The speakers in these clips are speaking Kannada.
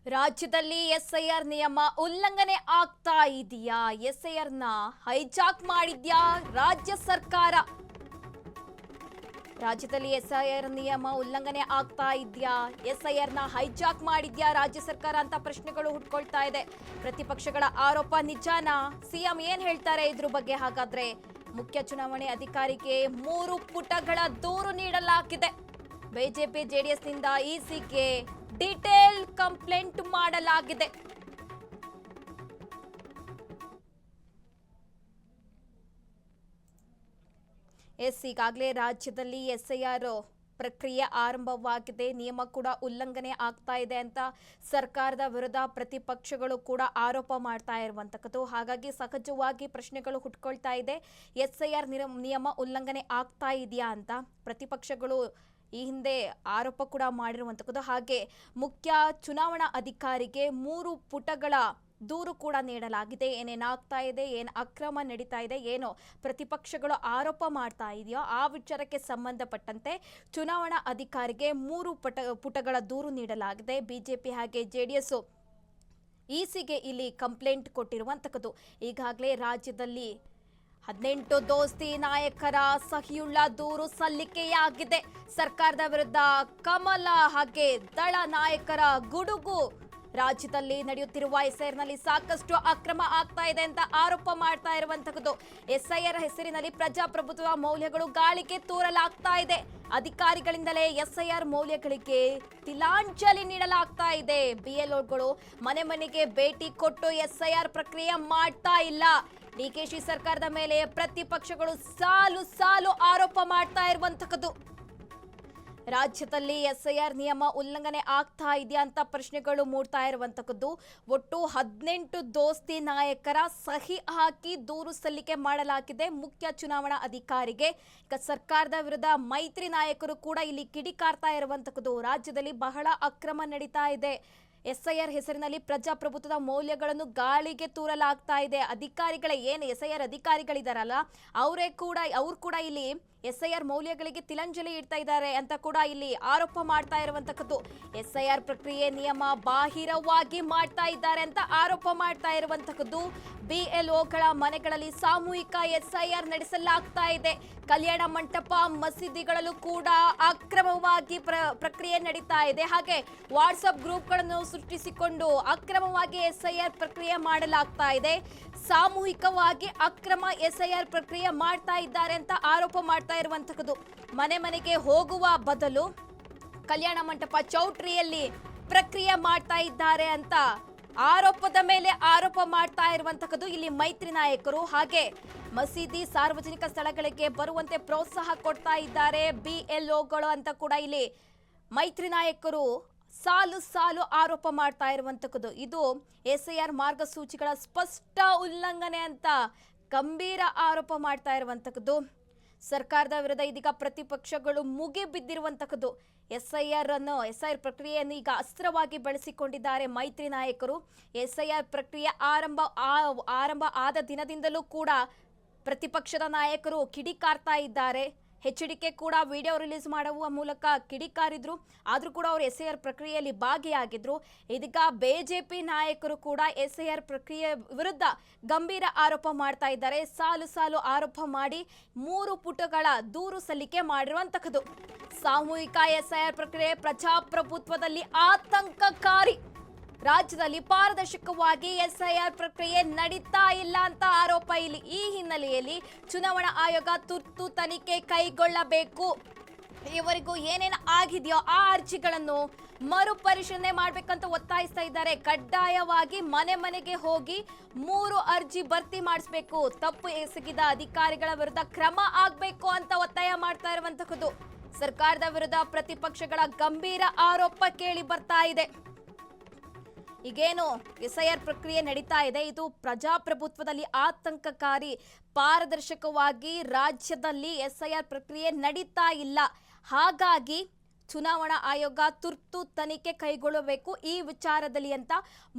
ರಾಜ್ಯದಲ್ಲಿ ಎಸ್ಐಆರ್ ನಿಯಮ ಉಲ್ಲಂಘನೆ ಆಗ್ತಾ ಇದೆಯಾ? ಎಸ್ಐಆರ್ನ ಹೈಜಾಕ್ ಮಾಡಿದ್ಯಾ ರಾಜ್ಯ ಸರ್ಕಾರ? ರಾಜ್ಯದಲ್ಲಿ ಎಸ್ಐಆರ್ ನಿಯಮ ಉಲ್ಲಂಘನೆ ಆಗ್ತಾ ಇದೆಯಾ? ಎಸ್ಐಆರ್ನ ಹೈಜಾಕ್ ಮಾಡಿದ್ಯಾ ರಾಜ್ಯ ಸರ್ಕಾರ ಅಂತ ಪ್ರಶ್ನೆಗಳು ಹುಟ್ಕೊಳ್ತಾ ಇದೆ. ಪ್ರತಿಪಕ್ಷಗಳ ಆರೋಪ ನಿಜಾನಾ? ಸಿಎಂ ಏನ್ ಹೇಳ್ತಾರೆ ಇದ್ರ ಬಗ್ಗೆ? ಹಾಗಾದ್ರೆ ಮುಖ್ಯ ಚುನಾವಣೆ ಅಧಿಕಾರಿಗೆ 3 ಪುಟಗಳ ದೂರು ನೀಡಲಾಗಿದೆ. ಬಿಜೆಪಿ ಜೆಡಿಎಸ್ನಿಂದ ಇಸಿಗೆ ಡೀಟೇಲ್ ಕಂಪ್ಲೇಂಟ್ ಮಾಡಲಾಗಿದೆ. ಈಗಾಗಲೇ ರಾಜ್ಯದಲ್ಲಿ ಎಸ್ಐಆರ್ ಪ್ರಕ್ರಿಯೆ ಆರಂಭವಾಗಿದೆ. ನಿಯಮ ಕೂಡ ಉಲ್ಲಂಘನೆ ಆಗ್ತಾ ಇದೆ ಅಂತ ಸರ್ಕಾರದ ವಿರುದ್ಧ ಪ್ರತಿಪಕ್ಷಗಳು ಕೂಡ ಆರೋಪ ಮಾಡ್ತಾ ಇರುವಂತಕ್ಕದ್ದು. ಹಾಗಾಗಿ ಸಹಜವಾಗಿ ಪ್ರಶ್ನೆಗಳು ಹುಟ್ಕೊಳ್ತಾ ಇದೆ. ಎಸ್ಐಆರ್ ನಿಯಮ ಉಲ್ಲಂಘನೆ ಆಗ್ತಾ ಇದೆಯಾ ಅಂತ ಪ್ರತಿಪಕ್ಷಗಳು ಈ ಹಿಂದೆ ಆರೋಪ ಕೂಡ ಮಾಡಿರುವಂತಕ್ಕದ್ದು. ಹಾಗೆ ಮುಖ್ಯ ಚುನಾವಣಾ ಅಧಿಕಾರಿಗೆ 3 ಪುಟಗಳ ದೂರು ಕೂಡ ನೀಡಲಾಗಿದೆ. ಏನೇನಾಗ್ತಾ ಇದೆ, ಏನು ಅಕ್ರಮ ನಡೀತಾ ಇದೆ, ಏನು ಪ್ರತಿಪಕ್ಷಗಳು ಆರೋಪ ಮಾಡ್ತಾ ಇದೆಯೋ ಆ ವಿಚಾರಕ್ಕೆ ಸಂಬಂಧಪಟ್ಟಂತೆ ಚುನಾವಣಾ ಅಧಿಕಾರಿಗೆ 3 ಪುಟಗಳ ದೂರು ನೀಡಲಾಗಿದೆ. ಬಿಜೆಪಿ ಹಾಗೆ ಜೆಡಿಎಸ್ ಇಸಿಗೆ ಇಲ್ಲಿ ಕಂಪ್ಲೇಂಟ್ ಕೊಟ್ಟಿರುವಂತಕ್ಕದ್ದು. ಈಗಾಗಲೇ ರಾಜ್ಯದಲ್ಲಿ 18 ದೋಸ್ತಿ ನಾಯಕರ ಸಹಿಯುಳ್ಳ ದೂರು ಸಲ್ಲಿಕೆಯಾಗಿದೆ. ಸರ್ಕಾರದ ವಿರುದ್ಧ ಕಮಲ ಹಾಗೆ ದಳ ನಾಯಕರ ಗುಡುಗು. ರಾಜ್ಯದಲ್ಲಿ ನಡೆಯುತ್ತಿರುವ ಎಸ್ಐಆರ್ನಲ್ಲಿ ಸಾಕಷ್ಟು ಅಕ್ರಮ ಆಗ್ತಾ ಇದೆ ಅಂತ ಆರೋಪ ಮಾಡ್ತಾ ಇರುವಂತಕ್ಕದ್ದು. ಎಸ್ಐಆರ್ ಹೆಸರಿನಲ್ಲಿ ಪ್ರಜಾಪ್ರಭುತ್ವ ಮೌಲ್ಯಗಳು ಗಾಳಿಗೆ ತೂರಲಾಗ್ತಾ ಇದೆ. ಅಧಿಕಾರಿಗಳಿಂದಲೇ ಎಸ್ಐಆರ್ ಮೌಲ್ಯಗಳಿಗೆ ತಿಲಾಂಜಲಿ ನೀಡಲಾಗ್ತಾ ಇದೆ. ಬಿಎಲ್ಒಗಳು ಮನೆ ಮನೆಗೆ ಭೇಟಿ ಕೊಟ್ಟು ಎಸ್ಐಆರ್ ಪ್ರಕ್ರಿಯೆ ಮಾಡ್ತಾ ಇಲ್ಲ. ಡಿಕೆಶಿ ಸರ್ಕಾರದ ಮೇಲೆ ಪ್ರತಿಪಕ್ಷಗಳು ಸಾಲು ಸಾಲು ಆರೋಪ ಮಾಡ್ತಾ ಇರುವಂತಕ್ಕದ್ದು. ರಾಜ್ಯದಲ್ಲಿ ಎಸ್ಐಆರ್ ನಿಯಮ ಉಲ್ಲಂಘನೆ ಆಗ್ತಾ ಇದೆಯಾ ಅಂತ ಪ್ರಶ್ನೆಗಳು ಮೂಡ್ತಾ ಇರುವಂತಕ್ಕದ್ದು. ಒಟ್ಟು 18 ದೋಸ್ತಿ ನಾಯಕರ ಸಹಿ ಹಾಕಿ ದೂರು ಸಲ್ಲಿಕೆ ಮಾಡಲಾಗಿದೆ ಮುಖ್ಯ ಚುನಾವಣಾ ಅಧಿಕಾರಿಗೆ. ಈಗ ಸರ್ಕಾರದ ವಿರುದ್ಧ ಮೈತ್ರಿ ನಾಯಕರು ಕೂಡ ಇಲ್ಲಿ ಕಿಡಿಕಾರ್ತಾ ಇರುವಂತಕ್ಕದ್ದು. ರಾಜ್ಯದಲ್ಲಿ ಬಹಳ ಅಕ್ರಮ ನಡೀತಾ ಇದೆ. ಎಸ್ಐಆರ್ ಹೆಸರಿನಲ್ಲಿ ಪ್ರಜಾಪ್ರಭುತ್ವದ ಮೌಲ್ಯಗಳನ್ನು ಗಾಳಿಗೆ ತೂರಲಾಗ್ತಾ ಇದೆ. ಅಧಿಕಾರಿಗಳೇ ಏನು ಎಸ್ಐಆರ್ ಅಧಿಕಾರಿಗಳಿದಾರಲ್ಲ ಅವ್ರು ಕೂಡ ಇಲ್ಲಿ ಎಸ್ಐಆರ್ ಮೌಲ್ಯಗಳಿಗೆ ತಿಲಾಂಜಲಿ ಇಡ್ತಾ ಇದ್ದಾರೆ ಅಂತ ಕೂಡ ಇಲ್ಲಿ ಆರೋಪ ಮಾಡ್ತಾ ಇರುವಂತಕ್ಕದ್ದು. ಎಸ್ಐಆರ್ ಪ್ರಕ್ರಿಯೆ ನಿಯಮ ಬಾಹಿರವಾಗಿ ಮಾಡ್ತಾ ಇದ್ದಾರೆ ಅಂತ ಆರೋಪ ಮಾಡ್ತಾ ಇರುವಂತಕ್ಕದ್ದು. ಬಿಎಲ್ಒಗಳ ಮನೆಗಳಲ್ಲಿ ಸಾಮೂಹಿಕ ಎಸ್ಐಆರ್ ನಡೆಸಲಾಗ್ತಾ ಇದೆ. ಕಲ್ಯಾಣ ಮಂಟಪ ಮಸೀದಿಗಳಲ್ಲೂ ಕೂಡ ಅಕ್ರಮವಾಗಿ ಪ್ರಕ್ರಿಯೆ ನಡೀತಾ ಇದೆ. ಹಾಗೆ ವಾಟ್ಸ್ಆಪ್ ಗ್ರೂಪ್ಗಳನ್ನು ಸೃಷ್ಟಿಸಿಕೊಂಡು ಅಕ್ರಮವಾಗಿ ಎಸ್ಐಆರ್ ಪ್ರಕ್ರಿಯೆ ಮಾಡಲಾಗ್ತಾ ಇದೆ. ಸಾಮೂಹಿಕವಾಗಿ ಅಕ್ರಮ ಎಸ್ಐಆರ್ ಪ್ರಕ್ರಿಯೆ ಮಾಡ್ತಾ ಇದ್ದಾರೆ ಅಂತ ಆರೋಪ ಮಾಡ್ತಾ ಇರುವಂತಕ್ಕದ್ದು. ಮನೆ ಮನೆಗೆ ಹೋಗುವ ಬದಲು ಕಲ್ಯಾಣ ಮಂಟಪ ಚೌಟ್ರಿಯಲ್ಲಿ ಪ್ರಕ್ರಿಯೆ ಮಾಡ್ತಾ ಇದ್ದಾರೆ ಅಂತ ಆರೋಪದ ಮೇಲೆ ಆರೋಪ ಮಾಡ್ತಾ ಇರುವಂತಕ್ಕದ್ದು ಇಲ್ಲಿ ಮೈತ್ರಿ ನಾಯಕರು. ಹಾಗೆ ಮಸೀದಿ ಸಾರ್ವಜನಿಕ ಸ್ಥಳಗಳಿಗೆ ಬರುವಂತೆ ಪ್ರೋತ್ಸಾಹ ಕೊಡ್ತಾ ಇದ್ದಾರೆ ಬಿಎಲ್ಒಗಳು ಅಂತ ಕೂಡ ಇಲ್ಲಿ ಮೈತ್ರಿ ನಾಯಕರು ಸಾಲು ಸಾಲು ಆರೋಪ ಮಾಡ್ತಾ ಇರುವಂತಕ್ಕದ್ದು. ಇದು ಎಸ್ಐಆರ್ ಮಾರ್ಗಸೂಚಿಗಳ ಸ್ಪಷ್ಟ ಉಲ್ಲಂಘನೆ ಅಂತ ಗಂಭೀರ ಆರೋಪ ಮಾಡ್ತಾ ಇರುವಂತಕ್ಕದ್ದು. ಸರ್ಕಾರದ ವಿರುದ್ಧ ಇದೀಗ ಪ್ರತಿಪಕ್ಷಗಳು ಮುಗಿ ಬಿದ್ದಿರುವಂತಕ್ಕದ್ದು. ಎಸ್ಐಆರ್ ಪ್ರಕ್ರಿಯೆಯನ್ನು ಈಗ ಅಸ್ತ್ರವಾಗಿ ಬಳಸಿಕೊಂಡಿದ್ದಾರೆ ಮೈತ್ರಿ ನಾಯಕರು. ಎಸ್ಐಆರ್ ಪ್ರಕ್ರಿಯೆ ಆರಂಭ ಆದ ದಿನದಿಂದಲೂ ಕೂಡ ಪ್ರತಿಪಕ್ಷದ ನಾಯಕರು ಕಿಡಿಕಾರ್ತಾ ಇದ್ದಾರೆ. ಎಚ್ಡಿಕೆ ಕೂಡ ವಿಡಿಯೋ ರಿಲೀಸ್ ಮಾಡುವ ಮೂಲಕ ಕಿಡಿಕಾರಿದ್ರು. ಆದರೂ ಕೂಡ ಅವರು ಎಸ್ಐಆರ್ ಪ್ರಕ್ರಿಯೆಯಲ್ಲಿ ಭಾಗಿಯಾಗಿದ್ರು. ಇದೀಗ ಬಿಜೆಪಿ ನಾಯಕರು ಕೂಡ ಎಸ್ಐಆರ್ ಪ್ರಕ್ರಿಯೆ ವಿರುದ್ಧ ಗಂಭೀರ ಆರೋಪ ಮಾಡ್ತಾ ಇದ್ದಾರೆ. ಸಾಲು ಸಾಲು ಆರೋಪ ಮಾಡಿ 3 ಪುಟಗಳ ದೂರು ಸಲ್ಲಿಕೆ ಮಾಡಿರುವಂತಕ್ಕದ್ದು. ಸಾಮೂಹಿಕ ಎಸ್ಐಆರ್ ಪ್ರಕ್ರಿಯೆ ಪ್ರಜಾಪ್ರಭುತ್ವದಲ್ಲಿ ಆತಂಕಕಾರಿ. ರಾಜ್ಯದಲ್ಲಿ ಪಾರದರ್ಶಕವಾಗಿ ಎಸ್ಐಆರ್ ಪ್ರಕ್ರಿಯೆ ನಡೀತಾ ಇಲ್ಲ ಅಂತ ಆರೋಪ ಇಲ್ಲಿ. ಈ ಹಿನ್ನೆಲೆಯಲ್ಲಿ ಚುನಾವಣಾ ಆಯೋಗ ತುರ್ತು ತನಿಖೆ ಕೈಗೊಳ್ಳಬೇಕು. ಇವರಿಗೂ ಏನೇನು ಆಗಿದೆಯೋ ಆ ಅರ್ಜಿಗಳನ್ನು ಮರುಪರಿಶೀಲನೆ ಮಾಡಬೇಕಂತ ಒತ್ತಾಯಿಸ್ತಾ ಇದ್ದಾರೆ. ಕಡ್ಡಾಯವಾಗಿ ಮನೆ ಮನೆಗೆ ಹೋಗಿ 3 ಅರ್ಜಿ ಭರ್ತಿ ಮಾಡಿಸಬೇಕು. ತಪ್ಪು ಎಸಗಿದ ಅಧಿಕಾರಿಗಳ ವಿರುದ್ಧ ಕ್ರಮ ಆಗಬೇಕು ಅಂತ ಒತ್ತಾಯ ಮಾಡ್ತಾ ಇರುವಂತಕ್ಕದ್ದು. ಸರ್ಕಾರದ ವಿರುದ್ಧ ಪ್ರತಿಪಕ್ಷಗಳ ಗಂಭೀರ ಆರೋಪ ಕೇಳಿ ಬರ್ತಾ ಇದೆ. ಈಗೇನು ಎಸ್ಐಆರ್ ಪ್ರಕ್ರಿಯೆ ನಡೀತಾ ಇದೆ ಇದು ಪ್ರಜಾಪ್ರಭುತ್ವದಲ್ಲಿ ಆತಂಕಕಾರಿ. ಪಾರದರ್ಶಕವಾಗಿ ರಾಜ್ಯದಲ್ಲಿ ಎಸ್ಐಆರ್ ಪ್ರಕ್ರಿಯೆ ನಡೀತಾ ಇಲ್ಲ. ಹಾಗಾಗಿ ಚುನಾವಣಾ ಆಯೋಗ ತುರ್ತು ತನಿಖೆ ಕೈಗೊಳ್ಳಬೇಕು ಈ ವಿಚಾರದಲ್ಲಿ ಅಂತ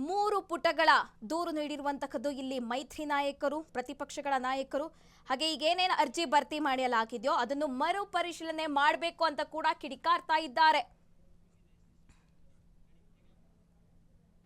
3 ಪುಟಗಳ ದೂರು ನೀಡಿರುವಂತಕ್ಕದ್ದು ಇಲ್ಲಿ ಮೈತ್ರಿ ನಾಯಕರು, ಪ್ರತಿಪಕ್ಷಗಳ ನಾಯಕರು. ಹಾಗೆ ಈಗೇನೇನು ಅರ್ಜಿ ಭರ್ತಿ ಮಾಡಲಾಗಿದೆಯೋ ಅದನ್ನು ಮರುಪರಿಶೀಲನೆ ಮಾಡಬೇಕು ಅಂತ ಕೂಡ ಕಿಡಿಕಾರ್ತಾ ಇದ್ದಾರೆ.